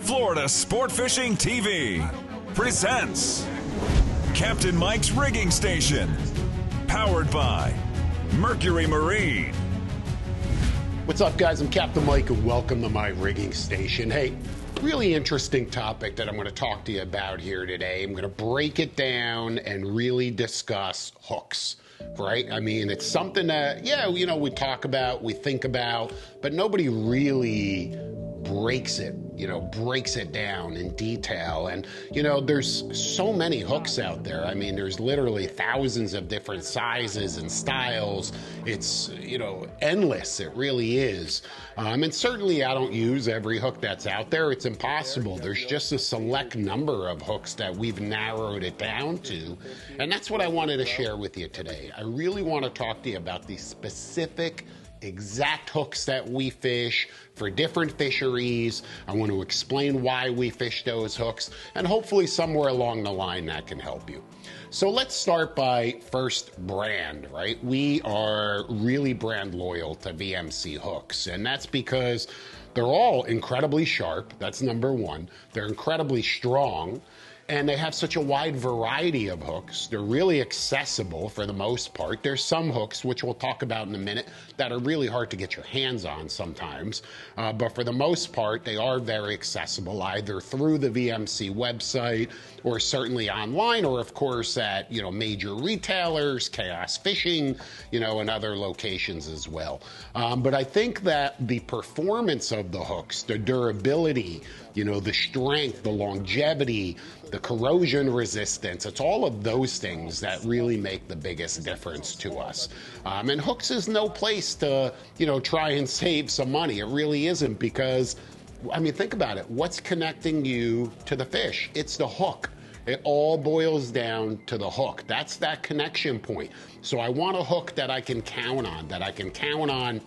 Florida Sport Fishing TV presents Captain Mike's Rigging Station, powered by Mercury Marine. What's up, guys? I'm Captain Mike, and welcome to my rigging station. Hey, really interesting topic that I'm going to talk to you about here today. I'm going to break it down and really discuss hooks, right? I mean, it's something that, we talk about, we think about, but nobody really breaks it down in detail. And, there's so many hooks out there. I mean, there's literally thousands of different sizes and styles. It's, endless. It really is. And certainly I don't use every hook that's out there. It's impossible. There's just a select number of hooks that we've narrowed it down to. And that's what I wanted to share with you today. I really want to talk to you about these specific exact hooks that we fish for different fisheries. I want to explain why we fish those hooks, and hopefully somewhere along the line that can help you. So let's start by first brand, right? We are really brand loyal to VMC hooks, and that's because they're all incredibly sharp. That's number one. They're incredibly strong, and they have such a wide variety of hooks. They're really accessible for the most part. There's some hooks, which we'll talk about in a minute, that are really hard to get your hands on sometimes. But for the most part, they are very accessible, either through the VMC website or certainly online, or of course at major retailers, Chaos Fishing, and other locations as well. But I think that the performance of the hooks, the durability, the strength, the longevity, the corrosion resistance, it's all of those things that really make the biggest difference to us. And hooks is no place to, try and save some money. It really isn't, because, I mean, think about it. What's connecting you to the fish? It's the hook. It all boils down to the hook. That's that connection point. So I want a hook that I can count on,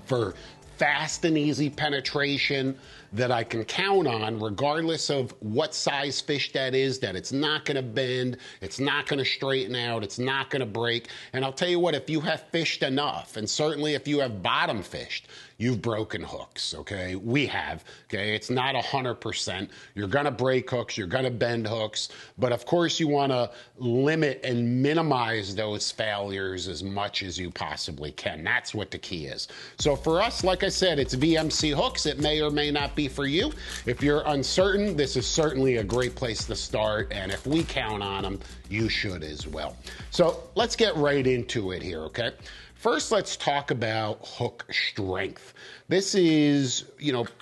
for fast and easy penetration, that I can count on regardless of what size fish that is, that it's not going to bend, it's not going to straighten out, it's not going to break. And I'll tell you what, if you have fished enough, and certainly if you have bottom fished, you've broken hooks, okay? We have, okay? It's not 100%. You're going to break hooks, you're going to bend hooks, but of course you want to limit and minimize those failures as much as you possibly can. That's what the key is. So for us, like I said, it's VMC hooks. It may or may not be for you. If you're uncertain, this is certainly a great place to start, and if we count on them, you should as well. So let's get right into it here, okay? First, let's talk about hook strength. This is,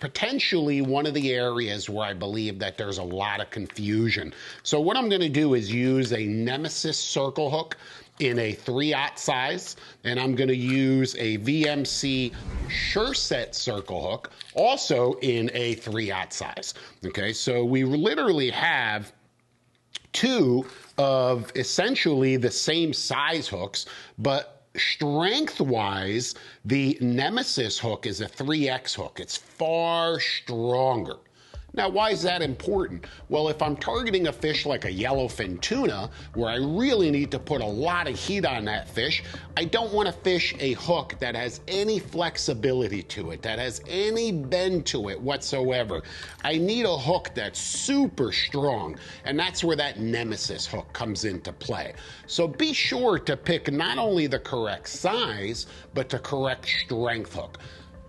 potentially one of the areas where I believe that there's a lot of confusion. So what I'm going to do is use a Nemesis circle hook in a 3/0 size, and I'm going to use a VMC SureSet circle hook also in a 3/0 size. Okay, so we literally have two of essentially the same size hooks, but strength-wise, the Nemesis hook is a 3X hook. It's far stronger. Now, why is that important? Well, if I'm targeting a fish like a yellowfin tuna, where I really need to put a lot of heat on that fish, I don't want to fish a hook that has any flexibility to it, that has any bend to it whatsoever. I need a hook that's super strong, and that's where that Nemesis hook comes into play. So be sure to pick not only the correct size, but the correct strength hook.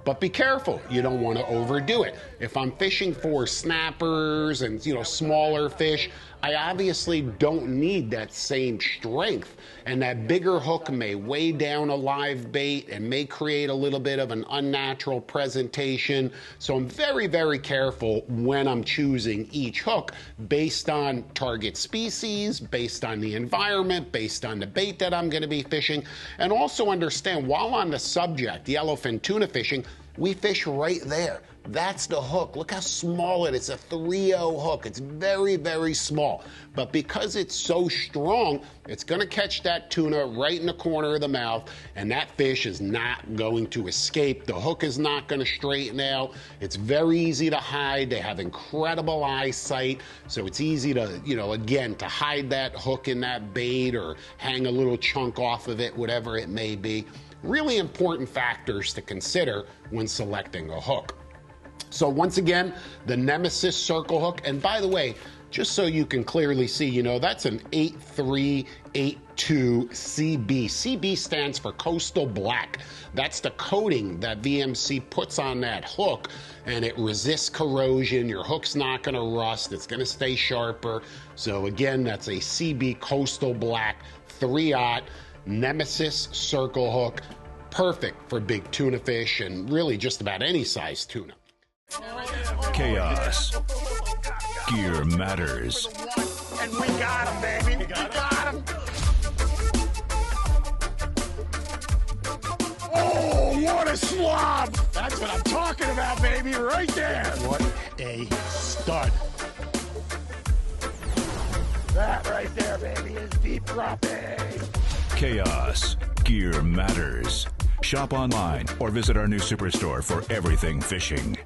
But be careful, you don't want to overdo it. If I'm fishing for snappers and, smaller fish, I obviously don't need that same strength. And that bigger hook may weigh down a live bait and may create a little bit of an unnatural presentation. So I'm very, very careful when I'm choosing each hook based on target species, based on the environment, based on the bait that I'm going to be fishing. And also understand, while on the subject, yellowfin tuna fishing, we fish right there. That's the hook. Look how small it is. It's a 3/0 hook. It's very, very small. But because it's so strong, it's going to catch that tuna right in the corner of the mouth, and that fish is not going to escape. The hook is not going to straighten out. It's very easy to hide. They have incredible eyesight, so it's easy to, again, to hide that hook in that bait or hang a little chunk off of it, whatever it may be. Really important factors to consider when selecting a hook. So once again, the Nemesis circle hook. And by the way, just so you can clearly see, you know, that's an 8382 CB. CB stands for Coastal Black. That's the coating that VMC puts on that hook, and it resists corrosion. Your hook's not going to rust. It's going to stay sharper. So again, that's a CB Coastal Black 3/0 Nemesis circle hook. Perfect for big tuna fish and really just about any size tuna. Chaos. Gear matters. And we got him, baby. We got him. Oh, what a slob. That's what I'm talking about, baby. Right there. What a stud. That right there, baby, is deep dropping. Chaos. Gear matters. Shop online or visit our new superstore for everything fishing.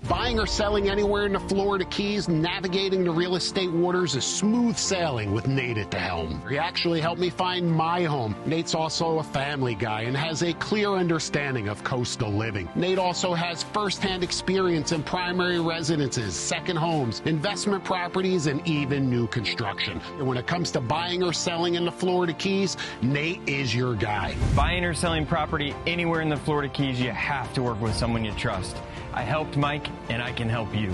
Buying or selling anywhere in the Florida Keys, navigating the real estate waters is smooth sailing with Nate at the helm. He actually helped me find my home. Nate's also a family guy and has a clear understanding of coastal living. Nate also has firsthand experience in primary residences, second homes, investment properties, and even new construction. And when it comes to buying or selling in the Florida Keys, Nate is your guy. Buying or selling property anywhere in the Florida Keys, you have to work with someone you trust. I helped Mike, and I can help you.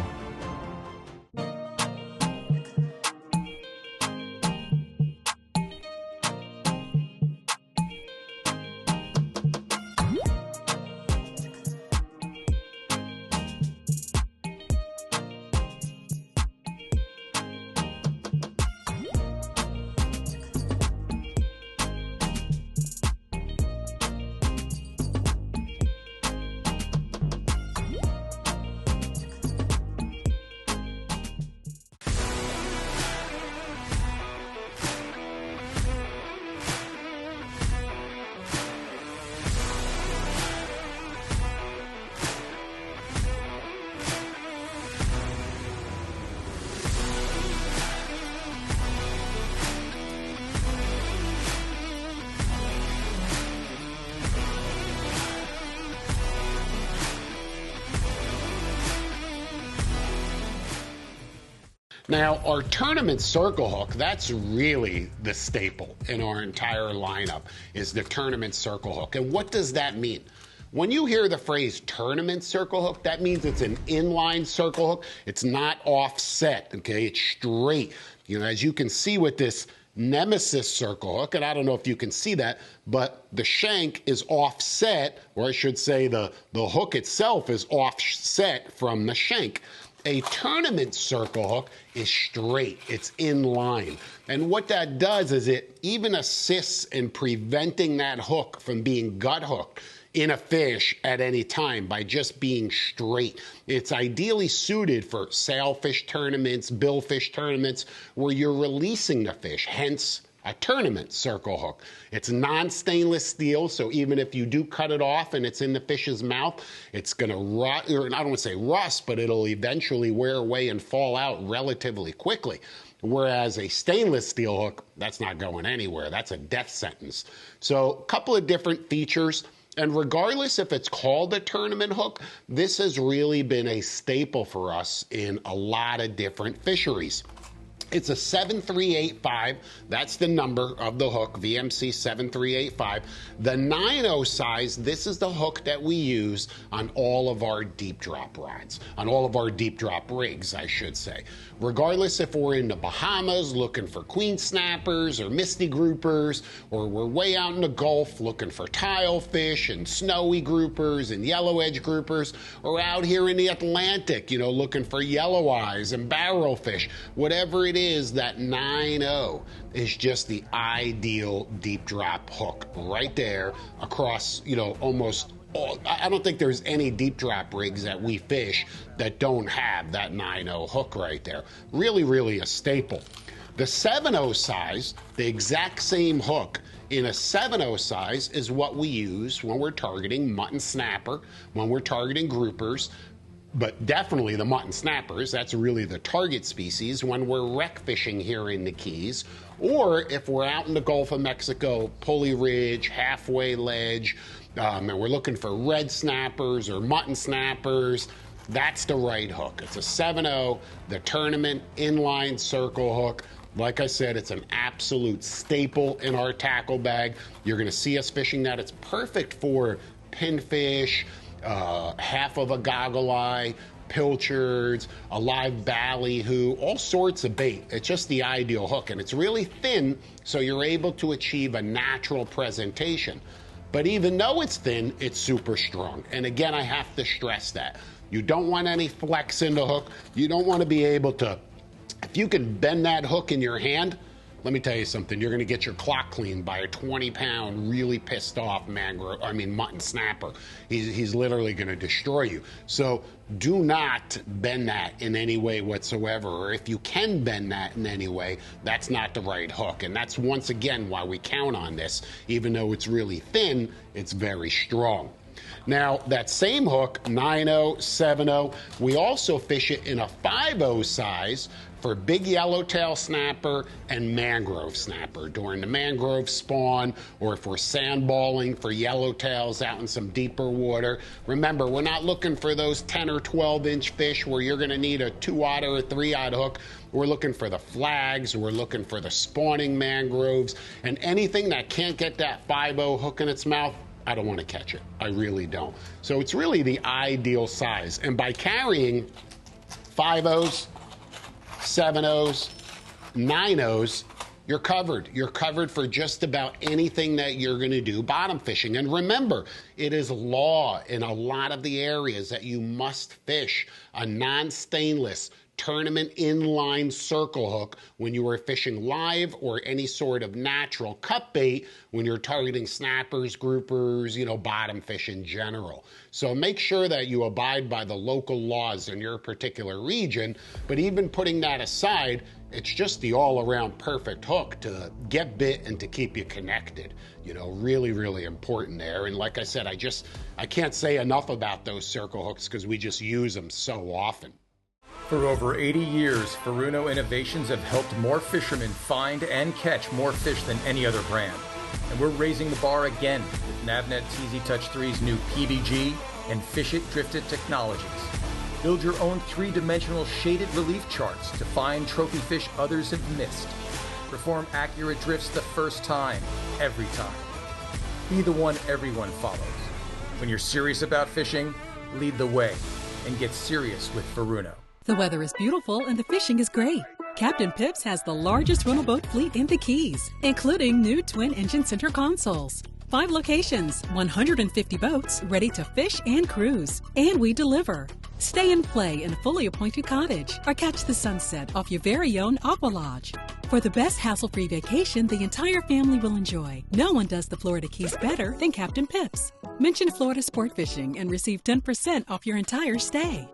Now, our tournament circle hook, that's really the staple in our entire lineup, is the tournament circle hook. And what does that mean? When you hear the phrase tournament circle hook, that means it's an inline circle hook. It's not offset, okay? It's straight. You know, as you can see with this Nemesis circle hook, and I don't know if you can see that, but the shank is offset, or I should say the hook itself is offset from the shank. A tournament circle hook is straight, it's in line. And what that does is it even assists in preventing that hook from being gut hooked in a fish at any time by just being straight. It's ideally suited for sailfish tournaments, billfish tournaments, where you're releasing the fish, hence a tournament circle hook. It's non-stainless steel, so even if you do cut it off and it's in the fish's mouth, it's gonna rot, or I don't want to say rust, but it'll eventually wear away and fall out relatively quickly. Whereas a stainless steel hook, that's not going anywhere. That's a death sentence. So a couple of different features. And regardless if it's called a tournament hook, this has really been a staple for us in a lot of different fisheries. It's a 7385, that's the number of the hook, VMC 7385. The 9.0 size, this is the hook that we use on all of our deep drop rods, on all of our deep drop rigs, I should say. Regardless if we're in the Bahamas looking for queen snappers or misty groupers, or we're way out in the Gulf looking for tile fish and snowy groupers and yellow edge groupers, or out here in the Atlantic, you know, looking for yellow eyes and barrel fish, whatever it is, that 9.0 is just the ideal deep drop hook right there across, you know, almost all. I don't think there's any deep drop rigs that we fish that don't have that 9.0 hook right there. Really, really a staple. The 7.0 size, the exact same hook in a 7.0 size is what we use when we're targeting mutton snapper, when we're targeting groupers, but definitely the mutton snappers. That's really the target species when we're wreck fishing here in the Keys, or if we're out in the Gulf of Mexico, pulley ridge, halfway ledge, and we're looking for red snappers or mutton snappers. that's the right hook. It's a 7.0, the tournament inline circle hook. Like I said, it's an absolute staple in our tackle bag. You're gonna see us fishing that. It's perfect for pinfish, half of a goggle eye, pilchards, a live ballyhoo, all sorts of bait. It's just the ideal hook, and it's really thin, so you're able to achieve a natural presentation. But even though it's thin, it's super strong. And again, I have to stress that. You don't want any flex in the hook. You don't want to be able to, if you can bend that hook in your hand, let me tell you something, you're gonna get your clock cleaned by a 20-pound, really pissed off mutton snapper. He's literally gonna destroy you. So do not bend that in any way whatsoever, or if you can bend that in any way, that's not the right hook. And that's once again why we count on this. Even though it's really thin, it's very strong. Now, that same hook, 9.0, 7.0, we also fish it in a 5.0 size for big yellowtail snapper and mangrove snapper during the mangrove spawn, or if we're sandballing for yellowtails out in some deeper water. Remember, we're not looking for those 10 or 12-inch fish where you're gonna need a 2-aught or a 3-aught hook. We're looking for the flags, we're looking for the spawning mangroves, and anything that can't get that 5.0 hook in its mouth, I don't want to catch it. I really don't. So it's really the ideal size. And by carrying 5.0s, 7.0s, 9.0s, you're covered. You're covered for just about anything that you're going to do bottom fishing. And remember, it is law in a lot of the areas that you must fish a non-stainless tournament inline circle hook when you are fishing live or any sort of natural cut bait when you're targeting snappers, groupers, you know, bottom fish in general. So make sure that you abide by the local laws in your particular region, but even putting that aside, it's just the all-around perfect hook to get bit and to keep you connected. You know, really, really important there. And like I said, I can't say enough about those circle hooks because we just use them so often. For over 80 years, Furuno Innovations have helped more fishermen find and catch more fish than any other brand. And we're raising the bar again with Navnet TZ Touch 3's new PBG and Fish It Drift It technologies. Build your own 3-dimensional shaded relief charts to find trophy fish others have missed. Perform accurate drifts the first time, every time. Be the one everyone follows. When you're serious about fishing, lead the way and get serious with Furuno. The weather is beautiful and the fishing is great. Captain Pips has the largest rental boat fleet in the Keys, including new twin-engine center consoles. 5 locations, 150 boats ready to fish and cruise. And we deliver. Stay and play in a fully appointed cottage or catch the sunset off your very own Aqua Lodge. For the best hassle-free vacation the entire family will enjoy, no one does the Florida Keys better than Captain Pips. Mention Florida Sport Fishing and receive 10% off your entire stay.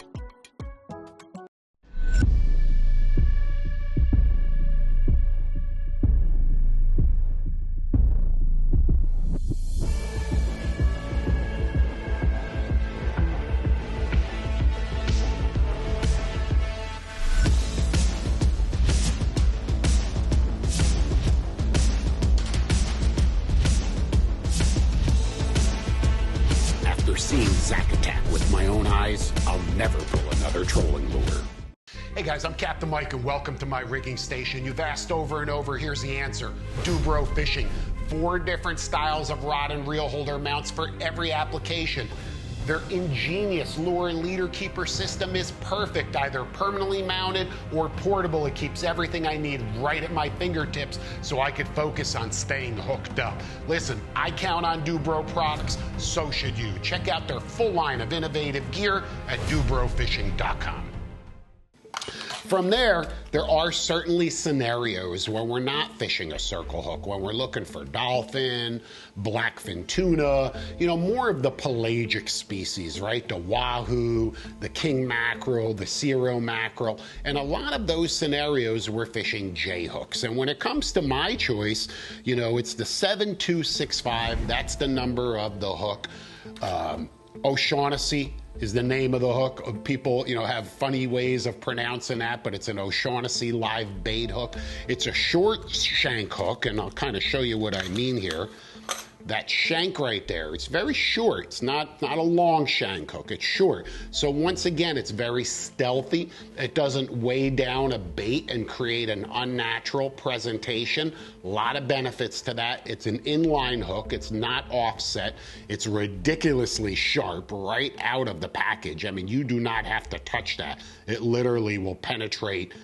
Seeing Zack attack with my own eyes, I'll never pull another trolling lure. Hey guys, I'm Captain Mike and welcome to my rigging station. You've asked over and over, here's the answer. Dubro Fishing. 4 different styles of rod and reel holder mounts for every application. Their ingenious lure and leader keeper system is perfect, either permanently mounted or portable. It keeps everything I need right at my fingertips so I could focus on staying hooked up. Listen, I count on Dubro products, so should you. Check out their full line of innovative gear at dubrofishing.com. From there are certainly scenarios where we're not fishing a circle hook, when we're looking for dolphin, blackfin tuna, you know, more of the pelagic species, right? The wahoo, the king mackerel, the Cero mackerel, and a lot of those scenarios we're fishing J hooks. And when it comes to my choice, you know, it's the 7265, that's the number of the hook. O'Shaughnessy is the name of the hook. People, you know, have funny ways of pronouncing that, but it's an O'Shaughnessy live bait hook. It's a short shank hook, and I'll kind of show you what I mean here. that shank right there, it's very short. It's not a long shank hook, it's short. So once again, it's very stealthy. It doesn't weigh down a bait and create an unnatural presentation. A lot of benefits to that. It's an inline hook, it's not offset. It's ridiculously sharp right out of the package. I mean, you do not have to touch that. It literally will penetrate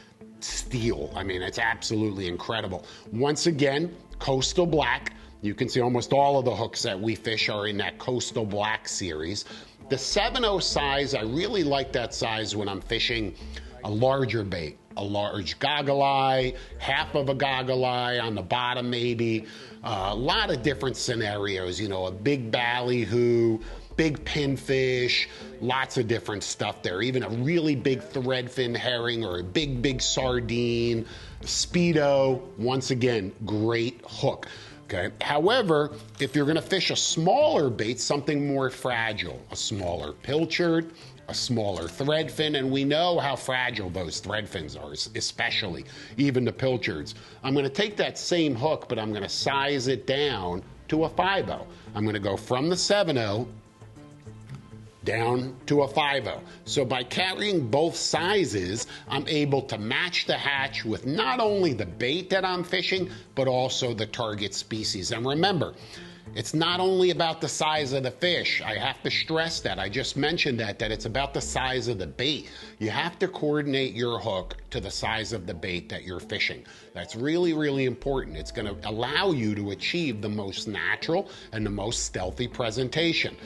steel. I mean, it's absolutely incredible. Once again, coastal black. You can see almost all of the hooks that we fish are in that coastal black series. The 7/0 size, I really like that size when I'm fishing a larger bait, a large goggle eye, half of a goggle eye on the bottom maybe. A lot of different scenarios, you know, a big ballyhoo, big pinfish, lots of different stuff there. Even a really big threadfin herring or a big sardine, speedo, once again, great hook. Okay. However, if you're going to fish a smaller bait, something more fragile, a smaller pilchard, a smaller threadfin, and we know how fragile those threadfins are, especially even the pilchards. I'm going to take that same hook, but I'm going to size it down to a 5/0. I'm going to go from the 7/0 down to a 5/0. So by carrying both sizes, I'm able to match the hatch with not only the bait that I'm fishing, but also the target species. And remember, it's not only about the size of the fish. I have to stress that. I just mentioned that it's about the size of the bait. You have to coordinate your hook to the size of the bait that you're fishing. That's really, really important. It's going to allow you to achieve the most natural and the most stealthy presentation.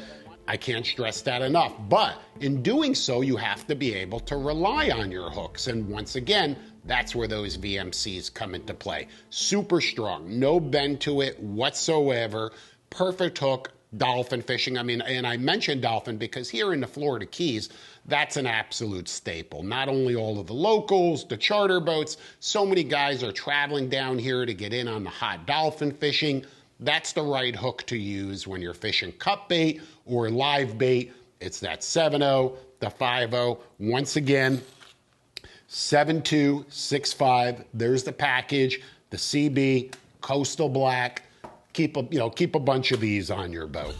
I can't stress that enough. But in doing so, you have to be able to rely on your hooks. And once again, that's where those VMCs come into play. Super strong, no bend to it whatsoever. Perfect hook, dolphin fishing. I mean, and I mentioned dolphin because here in the Florida Keys, that's an absolute staple. Not only all of the locals, the charter boats, so many guys are traveling down here to get in on the hot dolphin fishing. That's the right hook to use when you're fishing cut bait or live bait. It's that 7/0, the 5/0. Once again, 7.2, 6.5. There's the package, the CB, coastal black. Keep a bunch of these on your boat.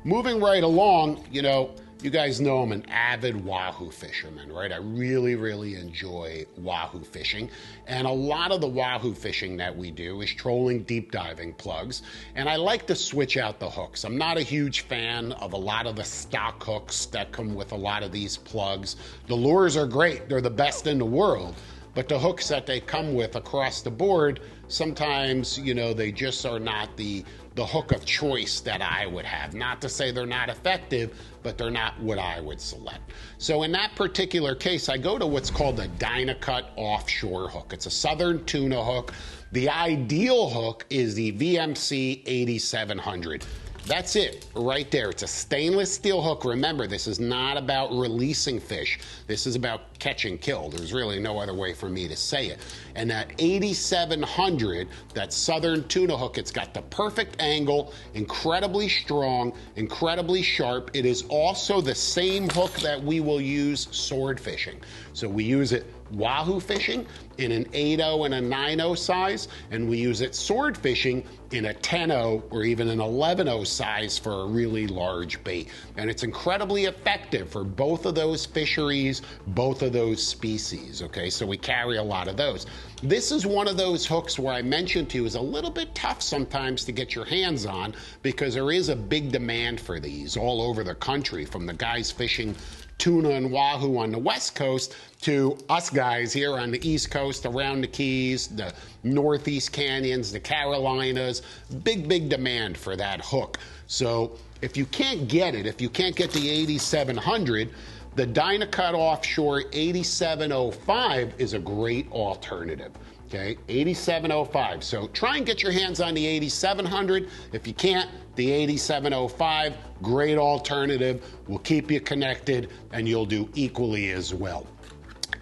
Moving right along, you guys know I'm an avid wahoo fisherman, right? I really, really enjoy wahoo fishing. And a lot of the wahoo fishing that we do is trolling deep diving plugs. And I like to switch out the hooks. I'm not a huge fan of a lot of the stock hooks that come with a lot of these plugs. The lures are great. They're the best in the world. But the hooks that they come with across the board, sometimes, they just are not the hook of choice that I would have. Not to say they're not effective, but they're not what I would select. So in that particular case, I go to what's called a Dynacut offshore hook. It's a southern tuna hook. The ideal hook is the VMC 8700. That's it right there. It's a stainless steel hook. Remember, this is not about releasing fish. This is about catch and kill. There's really no other way for me to say it. And that 8700, that southern tuna hook, it's got the perfect angle, incredibly strong, incredibly sharp. It is also the same hook that we will use sword fishing. So we use it wahoo fishing in an 8.0 and a 9.0 size, and we use it sword fishing in a 10.0 or even an 11.0 size for a really large bait. And it's incredibly effective for both of those fisheries, both of those species, okay? So we carry a lot of those. This is one of those hooks where I mentioned to you is a little bit tough sometimes to get your hands on because there is a big demand for these all over the country, from the guys fishing tuna and wahoo on the West Coast to us guys here on the East Coast, around the Keys, the Northeast Canyons, the Carolinas. Big demand for that hook. So if you can't get it, if you can't get the 8700, the Dynacut Offshore 8705 is a great alternative. Okay, 8705. So try and get your hands on the 8700. If you can't, the 8705, great alternative. Will keep you connected and you'll do equally as well.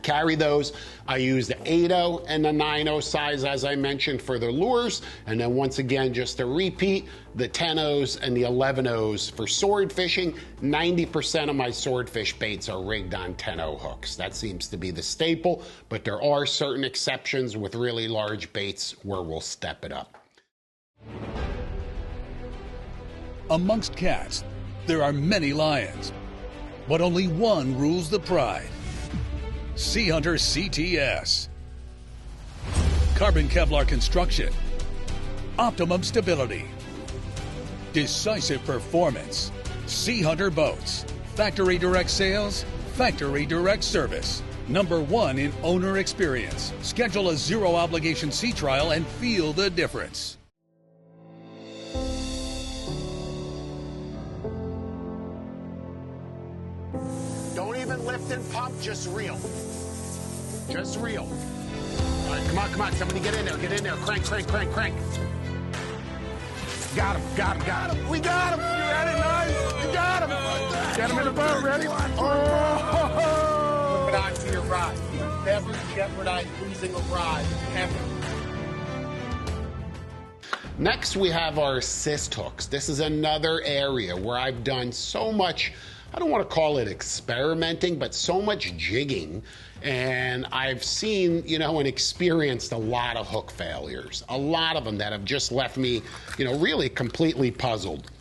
Carry those. I use the 8.0 and the 9.0 size, as I mentioned, for the lures. And then once again, just to repeat, the 10.0s and the 11.0s for sword fishing. 90% of my swordfish baits are rigged on 10.0 hooks. That seems to be the staple, but there are certain exceptions with really large baits where we'll step it up. Amongst cats, there are many lions, but only one rules the pride. SeaHunter CTS. Carbon Kevlar construction. Optimum stability. Decisive performance. SeaHunter boats. Factory direct sales. Factory direct service. #1 in owner experience. Schedule a zero obligation sea trial and feel the difference. Don't even lift and pump, just reel. Just reel. All right, come on, somebody get in there, crank. Got him. We got him. You ready, nice? You got him. Get him in the boat, ready? Oh! Put it onto your rod. You never jeopardize losing a rod, ever. Next, we have our assist hooks. This is another area where I've done so much, I don't want to call it experimenting, but so much jigging. And I've seen, and experienced a lot of hook failures. A lot of them that have just left me, really completely puzzled.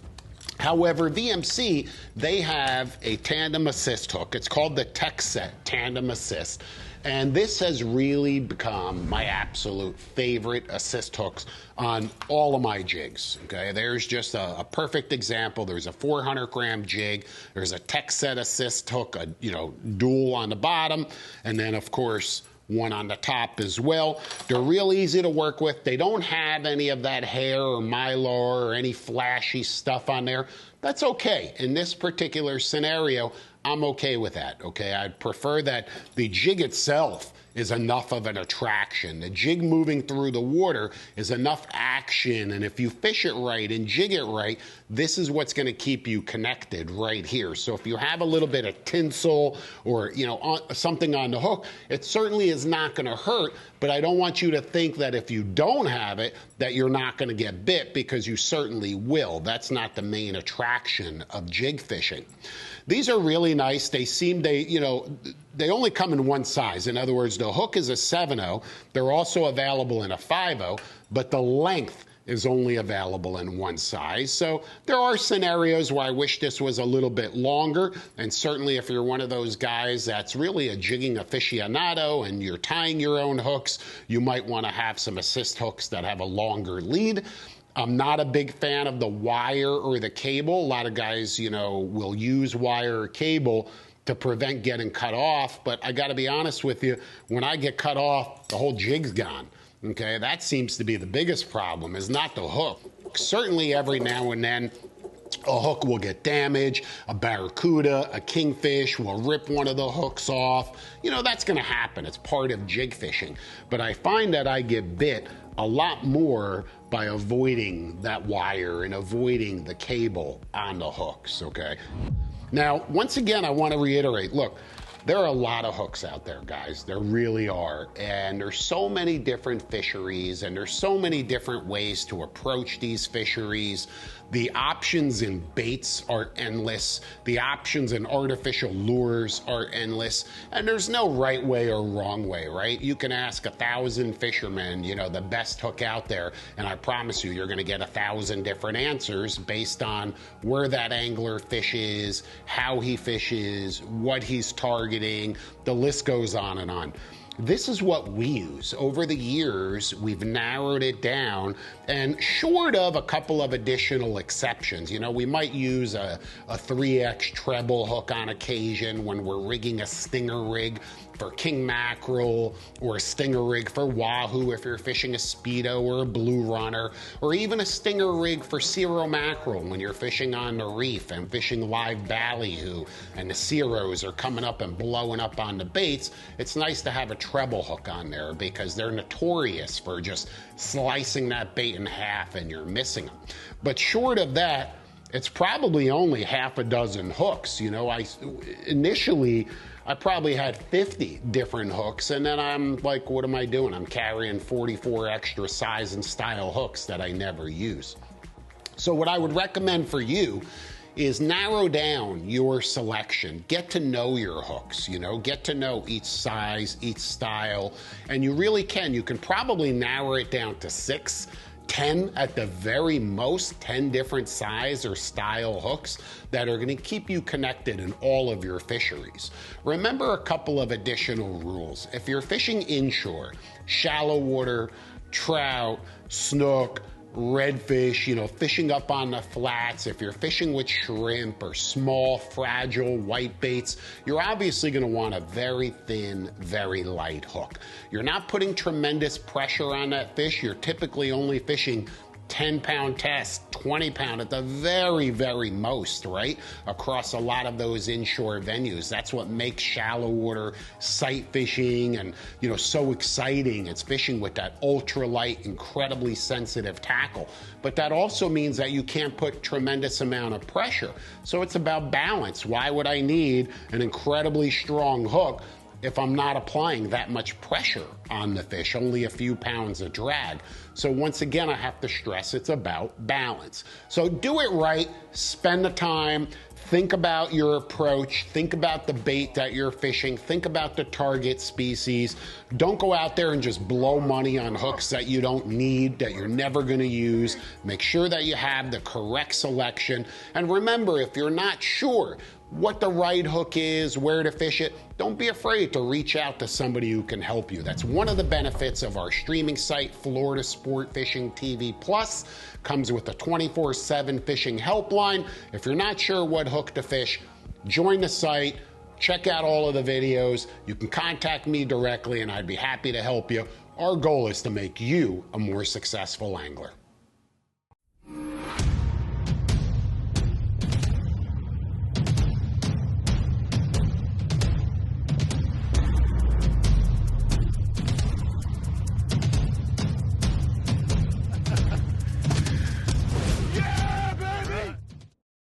However, VMC, they have a tandem assist hook. It's called the Tech Set Tandem Assist. And this has really become my absolute favorite assist hooks on all of my jigs, okay? There's just a perfect example. There's a 400-gram jig. There's a Tech Set assist hook, a dual on the bottom, and then, of course, one on the top as well. They're real easy to work with. They don't have any of that hair or mylar or any flashy stuff on there. That's okay. In this particular scenario, I'm okay with that, okay? I'd prefer that the jig itself is enough of an attraction. The jig moving through the water is enough action, and if you fish it right and jig it right, this is what's gonna keep you connected right here. So if you have a little bit of tinsel or something on the hook, it certainly is not gonna hurt, but I don't want you to think that if you don't have it, that you're not gonna get bit, because you certainly will. That's not the main attraction of jig fishing. These are really nice. They only come in one size. In other words, the hook is a 7/0. They're also available in a 5/0, but the length is only available in one size. So there are scenarios where I wish this was a little bit longer, and certainly if you're one of those guys that's really a jigging aficionado and you're tying your own hooks, you might want to have some assist hooks that have a longer lead. I'm not a big fan of the wire or the cable. A lot of guys, will use wire or cable to prevent getting cut off, but I gotta be honest with you, when I get cut off, the whole jig's gone, okay? That seems to be the biggest problem, is not the hook. Certainly every now and then, a hook will get damaged, a barracuda, a kingfish will rip one of the hooks off. That's gonna happen, it's part of jig fishing. But I find that I get bit a lot more by avoiding that wire and avoiding the cable on the hooks, okay? Now, once again, I want to reiterate, look, there are a lot of hooks out there, guys. There really are. And there's so many different fisheries, and there's so many different ways to approach these fisheries. The options in baits are endless. The options in artificial lures are endless. And there's no right way or wrong way, right? You can ask 1,000 fishermen, the best hook out there, and I promise you're gonna get 1,000 different answers based on where that angler fishes, how he fishes, what he's targeting. The list goes on and on. This is what we use. Over the years, we've narrowed it down, and short of a couple of additional exceptions, we might use a 3X treble hook on occasion when we're rigging a stinger rig for king mackerel, or a stinger rig for wahoo if you're fishing a speedo or a blue runner, or even a stinger rig for cirro mackerel when you're fishing on the reef and fishing live ballyhoo and the cirros are coming up and blowing up on the baits. It's nice to have a treble hook on there because they're notorious for just slicing that bait in half and you're missing them. But short of that, it's probably only half a dozen hooks. Initially, I probably had 50 different hooks, and then I'm like, what am I doing? I'm carrying 44 extra size and style hooks that I never use. So what I would recommend for you is narrow down your selection. Get to know your hooks, get to know each size, each style, and you really can. You can probably narrow it down to 6 10 at the very most, 10 different size or style hooks that are going to keep you connected in all of your fisheries. Remember a couple of additional rules. If you're fishing inshore, shallow water, trout, snook, redfish, fishing up on the flats, if you're fishing with shrimp or small, fragile white baits, you're obviously going to want a very thin, very light hook. You're not putting tremendous pressure on that fish. You're typically only fishing 10-pound test, 20-pound at the very, very most, right? Across a lot of those inshore venues. That's what makes shallow water sight fishing and, so exciting. It's fishing with that ultralight, incredibly sensitive tackle. But that also means that you can't put tremendous amount of pressure. So it's about balance. Why would I need an incredibly strong hook if I'm not applying that much pressure on the fish, only a few pounds of drag? So once again, I have to stress it's about balance. So do it right, spend the time, think about your approach, think about the bait that you're fishing, think about the target species. Don't go out there and just blow money on hooks that you don't need, that you're never gonna use. Make sure that you have the correct selection. And remember, if you're not sure what the right hook is, where to fish it, don't be afraid to reach out to somebody who can help you. That's one of the benefits of our streaming site, Florida Sport Fishing TV Plus. Comes with a 24/7 fishing helpline. If you're not sure what hook to fish, join the site, check out all of the videos. You can contact me directly and I'd be happy to help you. Our goal is to make you a more successful angler.